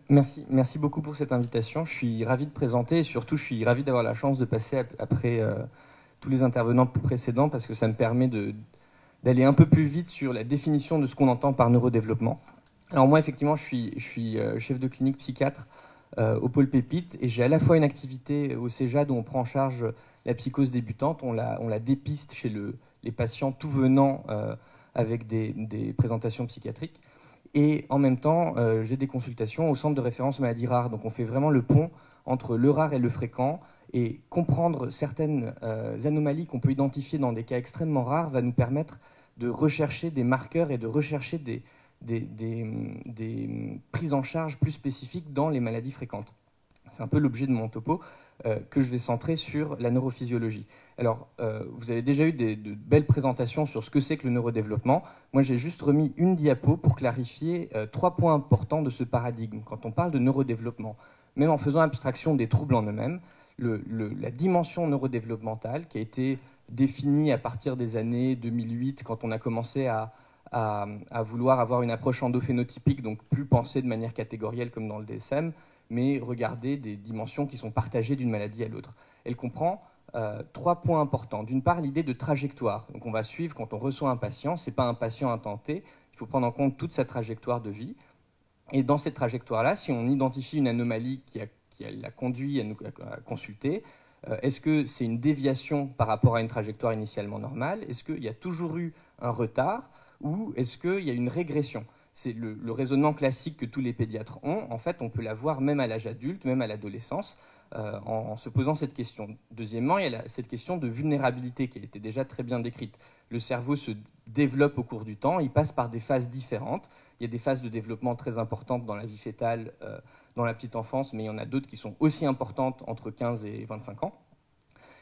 Merci beaucoup pour cette invitation. Je suis ravi de présenter et surtout je suis ravi d'avoir la chance de passer après tous les intervenants précédents parce que ça me permet d'aller un peu plus vite sur la définition de ce qu'on entend par neurodéveloppement. Alors moi effectivement je suis chef de clinique psychiatre au pôle Pépite et j'ai à la fois une activité au CEJAD où on prend en charge la psychose débutante, on la dépiste chez les patients tout venant avec des présentations psychiatriques. Et en même temps, j'ai des consultations au centre de référence maladies rares. Donc on fait vraiment le pont entre le rare et le fréquent. Et comprendre certaines anomalies qu'on peut identifier dans des cas extrêmement rares va nous permettre de rechercher des marqueurs et de rechercher des prises en charge plus spécifiques dans les maladies fréquentes. C'est un peu l'objet de mon topo que je vais centrer sur la neurophysiologie. Alors, vous avez déjà eu de belles présentations sur ce que c'est que le neurodéveloppement. Moi, j'ai juste remis une diapo pour clarifier 3 points importants de ce paradigme. Quand on parle de neurodéveloppement, même en faisant abstraction des troubles en eux-mêmes, la dimension neurodéveloppementale qui a été définie à partir des années 2008, quand on a commencé à vouloir avoir une approche endophénotypique, donc plus penser de manière catégorielle comme dans le DSM, mais regarder des dimensions qui sont partagées d'une maladie à l'autre. Elle comprend 3 points importants. D'une part, l'idée de trajectoire. Donc on va suivre quand on reçoit un patient, ce n'est pas un patient intenté, il faut prendre en compte toute sa trajectoire de vie. Et dans cette trajectoire-là, si on identifie une anomalie qui l'a conduit à nous consulter, est-ce que c'est une déviation par rapport à une trajectoire initialement normale? Est-ce qu'il y a toujours eu un retard ou est-ce qu'il y a une régression? C'est le raisonnement classique que tous les pédiatres ont. En fait, on peut l'avoir même à l'âge adulte, même à l'adolescence, en se posant cette question. Deuxièmement, il y a cette question de vulnérabilité qui a été déjà très bien décrite. Le cerveau se développe au cours du temps, il passe par des phases différentes. Il y a des phases de développement très importantes dans la vie fétale, dans la petite enfance, mais il y en a d'autres qui sont aussi importantes entre 15 et 25 ans.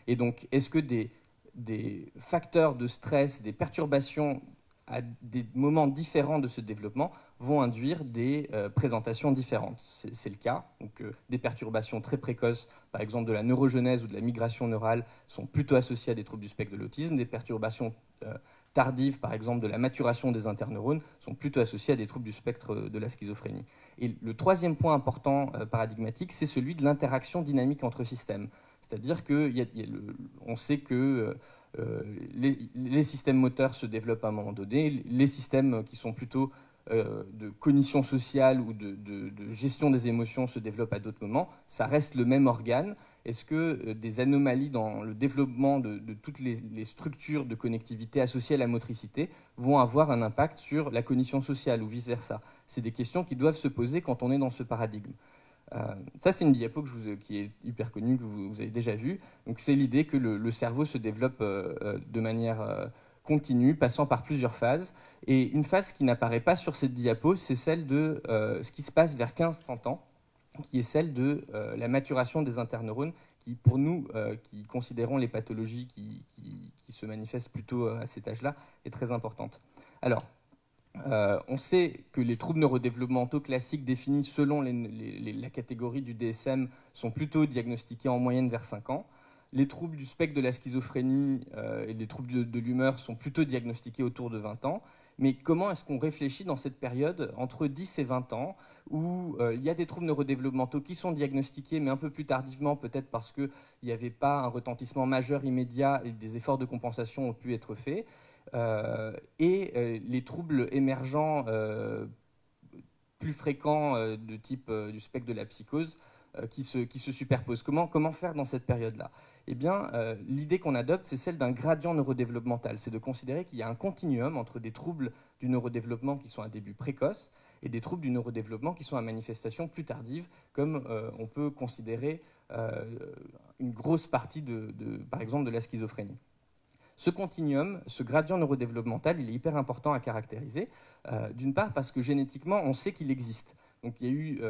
Et donc, est-ce que des facteurs de stress, des perturbations à des moments différents de ce développement vont induire des présentations différentes? C'est le cas. Donc, des perturbations très précoces, par exemple de la neurogenèse ou de la migration neurale, sont plutôt associées à des troubles du spectre de l'autisme. Des perturbations tardives, par exemple de la maturation des interneurones, sont plutôt associées à des troubles du spectre de la schizophrénie. Et le troisième point important paradigmatique, c'est celui de l'interaction dynamique entre systèmes. C'est-à-dire qu'on sait que les systèmes moteurs se développent à un moment donné, les systèmes qui sont plutôt de cognition sociale ou de gestion des émotions se développent à d'autres moments. Ça reste le même organe. Est-ce que des anomalies dans le développement de toutes les structures de connectivité associées à la motricité vont avoir un impact sur la cognition sociale ou vice-versa? C'est des questions qui doivent se poser quand on est dans ce paradigme. Ça, c'est une diapo qui est hyper connue, que vous avez déjà vue. Donc, c'est l'idée que le cerveau se développe de manière continue, passant par plusieurs phases. Et une phase qui n'apparaît pas sur cette diapo, c'est celle de ce qui se passe vers 15-30 ans, qui est celle de la maturation des interneurones, qui, pour nous, qui considérons les pathologies qui se manifestent plutôt à cet âge-là, est très importante. Alors, on sait que les troubles neurodéveloppementaux classiques définis selon la catégorie du DSM sont plutôt diagnostiqués en moyenne vers 5 ans. Les troubles du spectre de la schizophrénie et les troubles de l'humeur sont plutôt diagnostiqués autour de 20 ans. Mais comment est-ce qu'on réfléchit dans cette période entre 10 et 20 ans où il y a des troubles neurodéveloppementaux qui sont diagnostiqués mais un peu plus tardivement, peut-être parce qu'il n'y avait pas un retentissement majeur immédiat et des efforts de compensation ont pu être faits, et les troubles émergents plus fréquents de type du spectre de la psychose qui se superposent. Comment faire dans cette période-là? Eh bien, l'idée qu'on adopte, c'est celle d'un gradient neurodéveloppemental. C'est de considérer qu'il y a un continuum entre des troubles du neurodéveloppement qui sont à début précoce et des troubles du neurodéveloppement qui sont à manifestation plus tardive, comme on peut considérer une grosse partie, par exemple, de la schizophrénie. Ce continuum, ce gradient neurodéveloppemental, il est hyper important à caractériser, d'une part parce que génétiquement, on sait qu'il existe. Donc il y a eu,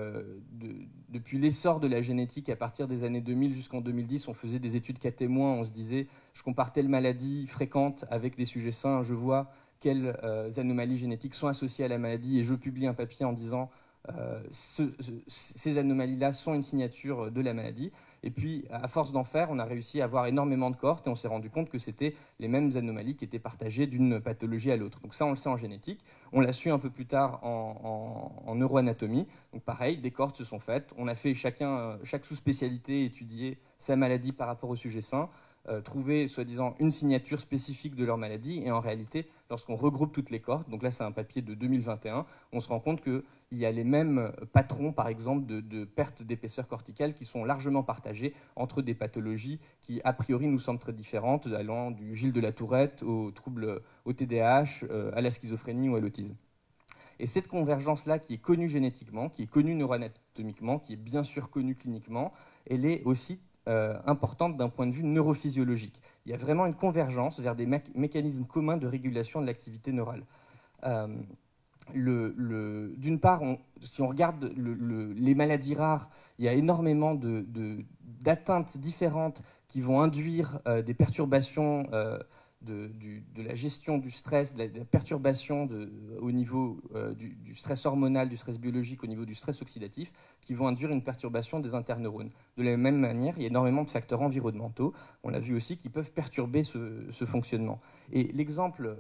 depuis l'essor de la génétique, à partir des années 2000 jusqu'en 2010, on faisait des études cas témoins, on se disait, je compare telle maladie fréquente avec des sujets sains, je vois quelles anomalies génétiques sont associées à la maladie, et je publie un papier en disant, ces anomalies-là sont une signature de la maladie. Et puis, à force d'en faire, on a réussi à avoir énormément de cohortes et on s'est rendu compte que c'était les mêmes anomalies qui étaient partagées d'une pathologie à l'autre. Donc ça, on le sait en génétique. On l'a su un peu plus tard en neuroanatomie. Donc pareil, des cohortes se sont faites. On a fait chaque sous-spécialité étudier sa maladie par rapport au sujet sain, trouver soi-disant une signature spécifique de leur maladie. Et en réalité, lorsqu'on regroupe toutes les cohortes, donc là c'est un papier de 2021, on se rend compte qu'il y a les mêmes patrons, par exemple, de perte d'épaisseur corticale qui sont largement partagés entre des pathologies qui, a priori, nous semblent très différentes, allant du Gilles de la Tourette aux troubles au TDAH, à la schizophrénie ou à l'autisme. Et cette convergence-là, qui est connue génétiquement, qui est connue neuroanatomiquement, qui est bien sûr connue cliniquement, elle est aussi importante d'un point de vue neurophysiologique. Il y a vraiment une convergence vers des mécanismes communs de régulation de l'activité neurale. D'une part, si on regarde les maladies rares, il y a énormément d'atteintes différentes qui vont induire des perturbations de la gestion du stress, de la perturbation au niveau du stress hormonal, du stress biologique, au niveau du stress oxydatif, qui vont induire une perturbation des interneurones. De la même manière, il y a énormément de facteurs environnementaux, on l'a vu aussi, qui peuvent perturber ce fonctionnement. Et l'exemple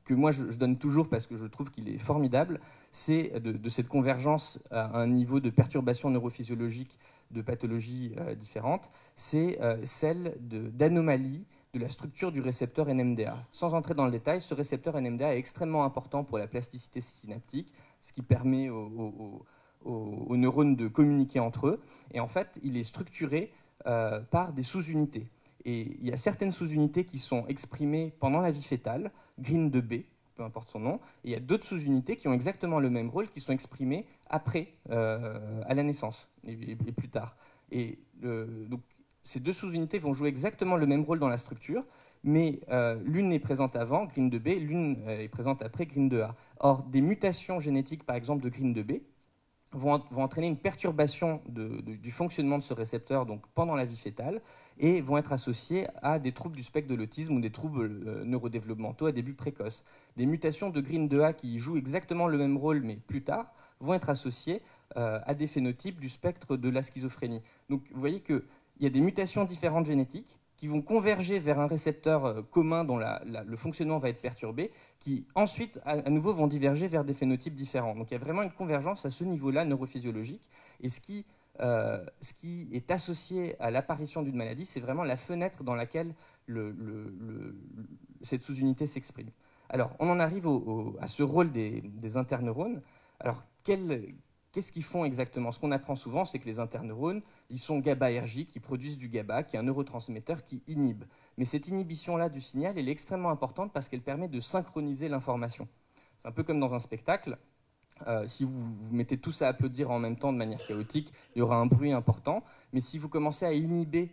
que moi je donne toujours parce que je trouve qu'il est formidable, c'est de cette convergence à un niveau de perturbation neurophysiologique de pathologies différentes, c'est celle d'anomalies de la structure du récepteur NMDA. Sans entrer dans le détail, ce récepteur NMDA est extrêmement important pour la plasticité synaptique, ce qui permet aux neurones de communiquer entre eux. Et en fait, il est structuré par des sous-unités. Et il y a certaines sous-unités qui sont exprimées pendant la vie fétale, Green 2B, peu importe son nom, et il y a d'autres sous-unités qui ont exactement le même rôle, qui sont exprimées après, à la naissance, et plus tard. Et donc, ces deux sous-unités vont jouer exactement le même rôle dans la structure, mais l'une est présente avant, Green 2B, l'une est présente après, Green 2A. Or, des mutations génétiques, par exemple, de Green 2B, vont entraîner une perturbation du fonctionnement de ce récepteur donc pendant la vie fétale et vont être associées à des troubles du spectre de l'autisme ou des troubles neurodéveloppementaux à début précoce. Des mutations de Green 2A qui jouent exactement le même rôle mais plus tard vont être associées à des phénotypes du spectre de la schizophrénie. Donc vous voyez qu'il y a des mutations différentes génétiques qui vont converger vers un récepteur commun dont le fonctionnement va être perturbé, qui ensuite, à nouveau, vont diverger vers des phénotypes différents. Donc il y a vraiment une convergence à ce niveau-là neurophysiologique. Et ce qui est associé à l'apparition d'une maladie, c'est vraiment la fenêtre dans laquelle cette sous-unité s'exprime. Alors, on en arrive à ce rôle des interneurones. Alors, qu'est-ce qu'ils font exactement? Ce qu'on apprend souvent, c'est que les interneurones, ils sont GABAergiques, ils produisent du GABA, qui est un neurotransmetteur qui inhibe. Mais cette inhibition-là du signal, elle est extrêmement importante parce qu'elle permet de synchroniser l'information. C'est un peu comme dans un spectacle. Si vous mettez tous à applaudir en même temps de manière chaotique, il y aura un bruit important. Mais si vous commencez à inhiber,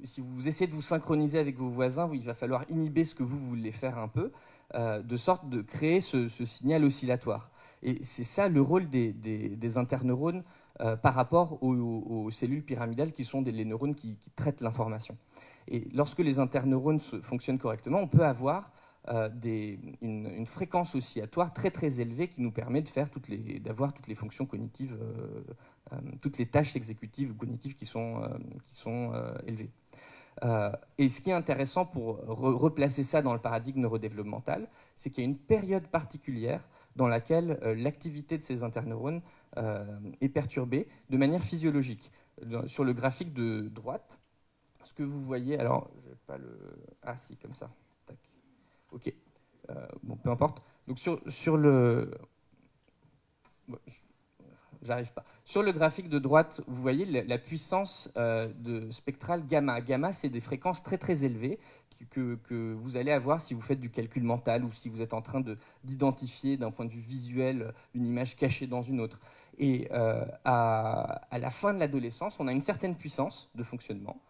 si vous essayez de vous synchroniser avec vos voisins, il va falloir inhiber ce que vous voulez faire un peu, de sorte de créer ce signal oscillatoire. Et c'est ça le rôle des interneurones par rapport aux cellules pyramidales qui sont les neurones qui traitent l'information. Et lorsque les interneurones fonctionnent correctement, on peut avoir une fréquence oscillatoire très très élevée qui nous permet d'avoir toutes les fonctions cognitives, toutes les tâches exécutives ou cognitives qui sont élevées. Et ce qui est intéressant pour replacer ça dans le paradigme neurodéveloppemental, c'est qu'il y a une période particulière dans laquelle l'activité de ces interneurones est perturbée de manière physiologique. Sur le graphique de droite, ce que vous voyez, alors, je vais pas le... Ah si, comme ça. Tac. Ok. Bon, peu importe. Donc sur le... Bon, j'arrive pas. Sur le graphique de droite, vous voyez la puissance spectrale gamma. Gamma, c'est des fréquences très très élevées que vous allez avoir si vous faites du calcul mental ou si vous êtes en train d'identifier d'un point de vue visuel une image cachée dans une autre. Et à la fin de l'adolescence, on a une certaine puissance de fonctionnement.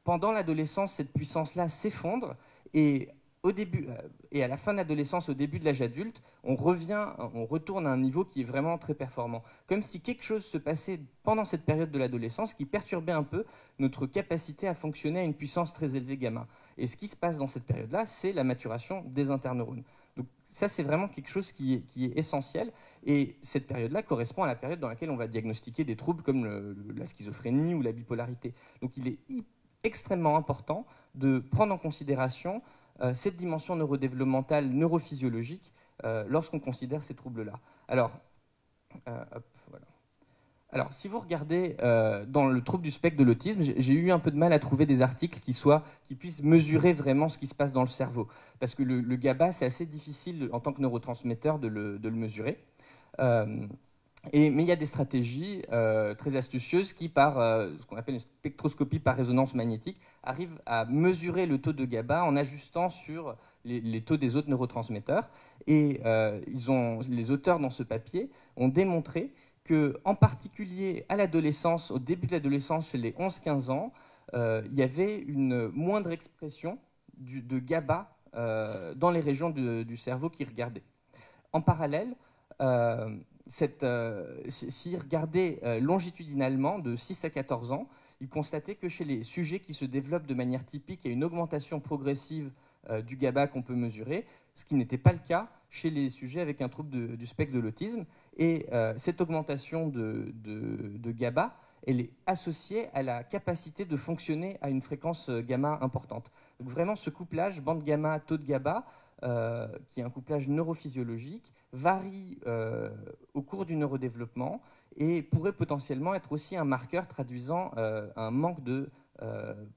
Pendant l'adolescence, cette puissance-là s'effondre et au début et à la fin de l'adolescence, au début de l'âge adulte, on retourne à un niveau qui est vraiment très performant. Comme si quelque chose se passait pendant cette période de l'adolescence qui perturbait un peu notre capacité à fonctionner à une puissance très élevée gamma. Et ce qui se passe dans cette période-là, c'est la maturation des interneurones. Donc ça, c'est vraiment quelque chose qui est essentiel. Et cette période-là correspond à la période dans laquelle on va diagnostiquer des troubles comme la schizophrénie ou la bipolarité. Donc il est extrêmement important de prendre en considération cette dimension neurodéveloppementale, neurophysiologique, lorsqu'on considère ces troubles-là. Alors, voilà. Alors, si vous regardez dans le trouble du spectre de l'autisme, j'ai eu un peu de mal à trouver des articles qui puissent mesurer vraiment ce qui se passe dans le cerveau. Parce que le GABA, c'est assez difficile en tant que neurotransmetteur de le mesurer. Mais il y a des stratégies très astucieuses qui, par ce qu'on appelle une spectroscopie par résonance magnétique, arrivent à mesurer le taux de GABA en ajustant sur les taux des autres neurotransmetteurs. Et les auteurs dans ce papier ont démontré qu'en particulier à l'adolescence, au début de l'adolescence, chez les 11-15 ans, il y avait une moindre expression de GABA dans les régions du cerveau qu'ils regardaient. En parallèle, s'ils regardaient longitudinalement de 6 à 14 ans, ils constataient que chez les sujets qui se développent de manière typique, il y a une augmentation progressive du GABA qu'on peut mesurer, ce qui n'était pas le cas chez les sujets avec un trouble du spectre de l'autisme. Et cette augmentation de GABA, elle est associée à la capacité de fonctionner à une fréquence gamma importante. Donc vraiment, ce couplage bande gamma, taux de GABA, qui est un couplage neurophysiologique, varie au cours du neurodéveloppement et pourrait potentiellement être aussi un marqueur traduisant un manque de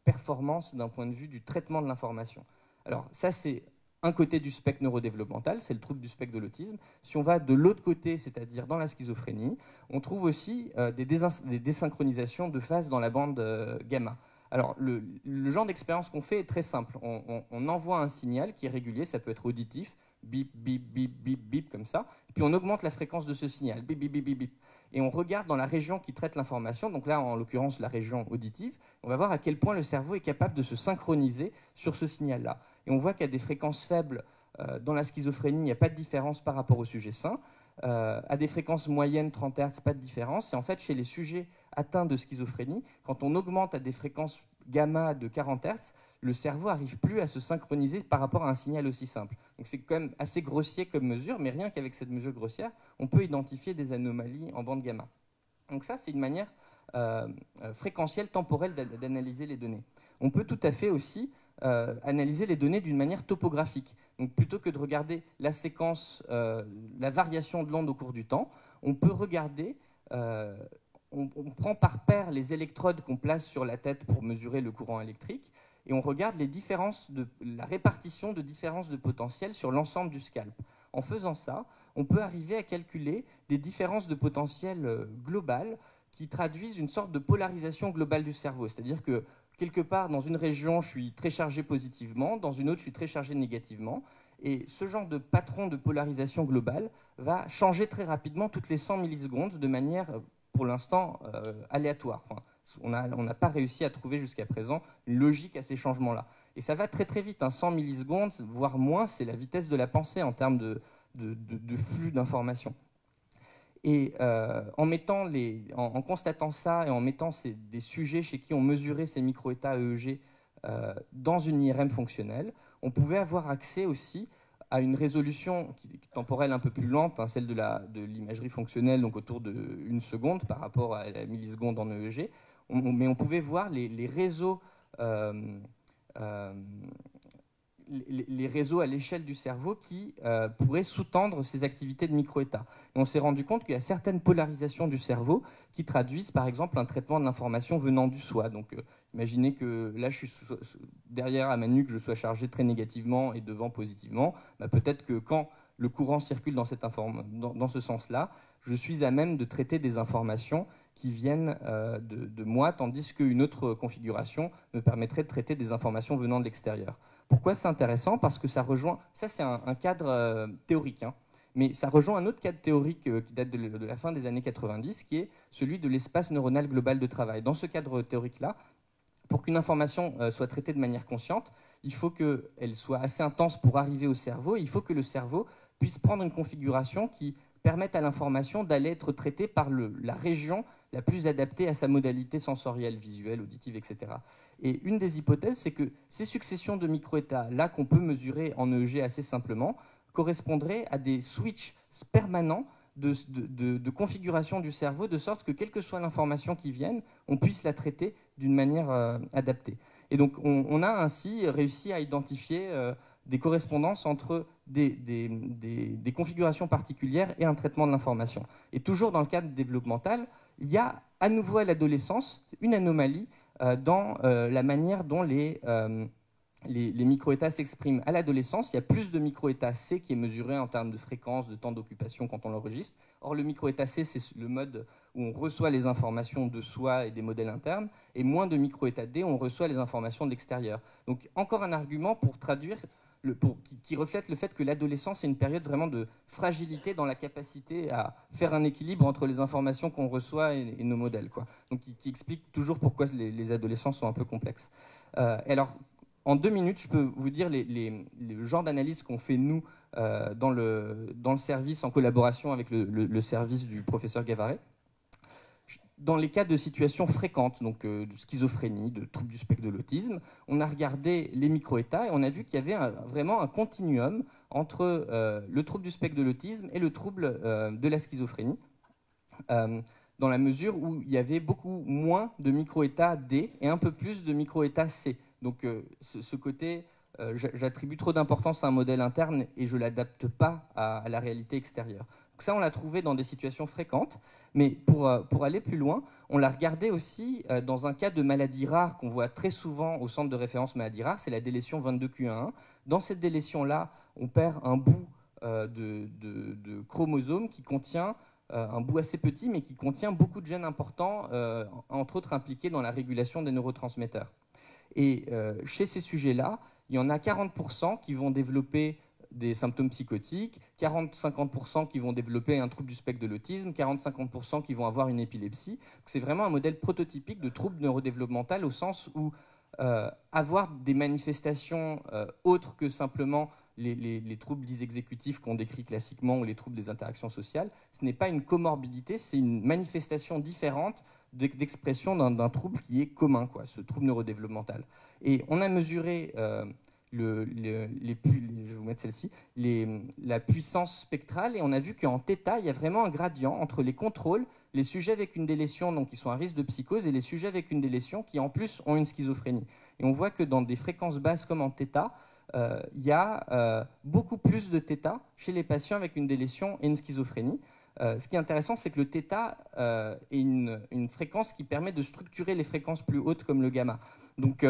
performance d'un point de vue du traitement de l'information. Alors ça, c'est un côté du spectre neurodéveloppemental, c'est le trouble du spectre de l'autisme. Si on va de l'autre côté, c'est-à-dire dans la schizophrénie, on trouve aussi des désynchronisations de phase dans la bande gamma. Alors, le genre d'expérience qu'on fait est très simple. On envoie un signal qui est régulier, ça peut être auditif, bip, bip, bip, bip, bip, comme ça, puis on augmente la fréquence de ce signal, bip, bip, bip, bip, bip. Et on regarde dans la région qui traite l'information, donc là, en l'occurrence, la région auditive, on va voir à quel point le cerveau est capable de se synchroniser sur ce signal-là. Et on voit qu'il y a des fréquences faibles dans la schizophrénie, il n'y a pas de différence par rapport au sujet sain. À des fréquences moyennes, 30 Hz, pas de différence. Et en fait, chez les sujets atteints de schizophrénie, quand on augmente à des fréquences gamma de 40 Hz, le cerveau n'arrive plus à se synchroniser par rapport à un signal aussi simple. Donc c'est quand même assez grossier comme mesure, mais rien qu'avec cette mesure grossière, on peut identifier des anomalies en bande gamma. Donc ça, c'est une manière fréquentielle, temporelle d'analyser les données. On peut tout à fait aussi analyser les données d'une manière topographique. Donc plutôt que de regarder la séquence, la variation de l'onde au cours du temps, on peut regarder, on prend par paire les électrodes qu'on place sur la tête pour mesurer le courant électrique, et on regarde la répartition de différences de potentiel sur l'ensemble du scalp. En faisant ça, on peut arriver à calculer des différences de potentiel globales qui traduisent une sorte de polarisation globale du cerveau. C'est-à-dire que quelque part, dans une région, je suis très chargé positivement, dans une autre, je suis très chargé négativement. Et ce genre de patron de polarisation globale va changer très rapidement toutes les 100 millisecondes de manière, pour l'instant, aléatoire. Enfin, on n'a pas réussi à trouver jusqu'à présent une logique à ces changements-là. Et ça va très très vite, 100 millisecondes, voire moins, c'est la vitesse de la pensée en termes de flux d'informations. Et en constatant ça et en mettant des sujets chez qui on mesurait ces micro-états EEG dans une IRM fonctionnelle, on pouvait avoir accès aussi à une résolution temporelle un peu plus lente, celle de l'imagerie fonctionnelle, donc autour de 1 seconde par rapport à la milliseconde en EEG. Mais on pouvait voir les réseaux les réseaux à l'échelle du cerveau qui pourraient sous-tendre ces activités de micro-états. Et on s'est rendu compte qu'il y a certaines polarisations du cerveau qui traduisent par exemple un traitement de l'information venant du soi. Donc imaginez que là je suis derrière à ma nuque, je sois chargé très négativement et devant positivement. Bah, peut-être que quand le courant circule dans ce sens-là, je suis à même de traiter des informations qui viennent de moi, tandis qu'une autre configuration me permettrait de traiter des informations venant de l'extérieur. Pourquoi c'est intéressant? Parce que ça rejoint, ça c'est un cadre théorique, mais ça rejoint un autre cadre théorique qui date de la fin des années 90, qui est celui de l'espace neuronal global de travail. Dans ce cadre théorique-là, pour qu'une information soit traitée de manière consciente, il faut qu'elle soit assez intense pour arriver au cerveau, et il faut que le cerveau puisse prendre une configuration qui permette à l'information d'aller être traitée par la région la plus adaptée à sa modalité sensorielle, visuelle, auditive, etc. Et une des hypothèses, c'est que ces successions de micro-états, là qu'on peut mesurer en EEG assez simplement, correspondrait à des switches permanents de configuration du cerveau, de sorte que quelle que soit l'information qui vienne, on puisse la traiter d'une manière adaptée. Et donc on a ainsi réussi à identifier des correspondances entre des configurations particulières et un traitement de l'information. Et toujours dans le cadre développemental, il y a à nouveau à l'adolescence une anomalie dans la manière dont les micro-états s'expriment. À l'adolescence, il y a plus de micro-états C qui est mesuré en termes de fréquence, de temps d'occupation quand on l'enregistre. Or, le micro-état C, c'est le mode où on reçoit les informations de soi et des modèles internes, et moins de micro-états D, où on reçoit les informations de l'extérieur. Donc, encore un argument pour traduire, qui reflète le fait que l'adolescence est une période vraiment de fragilité dans la capacité à faire un équilibre entre les informations qu'on reçoit et nos modèles, quoi. Donc, qui explique toujours pourquoi les adolescents sont un peu complexes. Alors, en 2 minutes, je peux vous dire le genre d'analyse qu'on fait, nous, dans le service, en collaboration avec le service du professeur Gavaret. Dans les cas de situations fréquentes, donc de schizophrénie, de troubles du spectre de l'autisme, on a regardé les micro-états et on a vu qu'il y avait vraiment un continuum entre le trouble du spectre de l'autisme et le trouble de la schizophrénie, dans la mesure où il y avait beaucoup moins de micro-états D et un peu plus de micro-états C. Donc ce côté, j'attribue trop d'importance à un modèle interne et je ne l'adapte pas à la réalité extérieure. Donc ça, on l'a trouvé dans des situations fréquentes, mais pour aller plus loin, on l'a regardé aussi dans un cas de maladie rare qu'on voit très souvent au centre de référence maladie rare, c'est la délétion 22q11. Dans cette délétion-là, on perd un bout de chromosome qui contient un bout assez petit, mais qui contient beaucoup de gènes importants, entre autres impliqués dans la régulation des neurotransmetteurs. Et chez ces sujets-là, il y en a 40% qui vont développer des symptômes psychotiques, 40-50% qui vont développer un trouble du spectre de l'autisme, 40-50% qui vont avoir une épilepsie. C'est vraiment un modèle prototypique de trouble neurodéveloppemental au sens où avoir des manifestations autres que simplement les troubles dits exécutifs qu'on décrit classiquement ou les troubles des interactions sociales, ce n'est pas une comorbidité, c'est une manifestation différente d'expression d'un trouble qui est commun, quoi, ce trouble neurodéveloppemental. Et on a mesuré, je vais vous mettre celle-ci, la puissance spectrale, et on a vu qu'en θ, il y a vraiment un gradient entre les contrôles, les sujets avec une délétion, donc qui sont à risque de psychose, et les sujets avec une délétion qui, en plus, ont une schizophrénie. Et on voit que dans des fréquences basses comme en θ, il y a beaucoup plus de θ chez les patients avec une délétion et une schizophrénie. Ce qui est intéressant, c'est que le θ est une fréquence qui permet de structurer les fréquences plus hautes comme le gamma. Donc,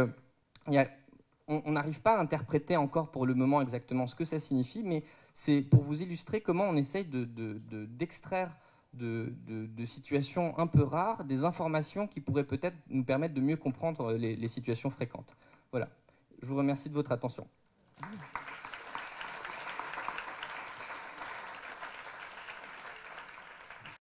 on n'arrive pas à interpréter encore pour le moment exactement ce que ça signifie, mais c'est pour vous illustrer comment on essaye d'extraire de situations un peu rares des informations qui pourraient peut-être nous permettre de mieux comprendre les situations fréquentes. Voilà. Je vous remercie de votre attention.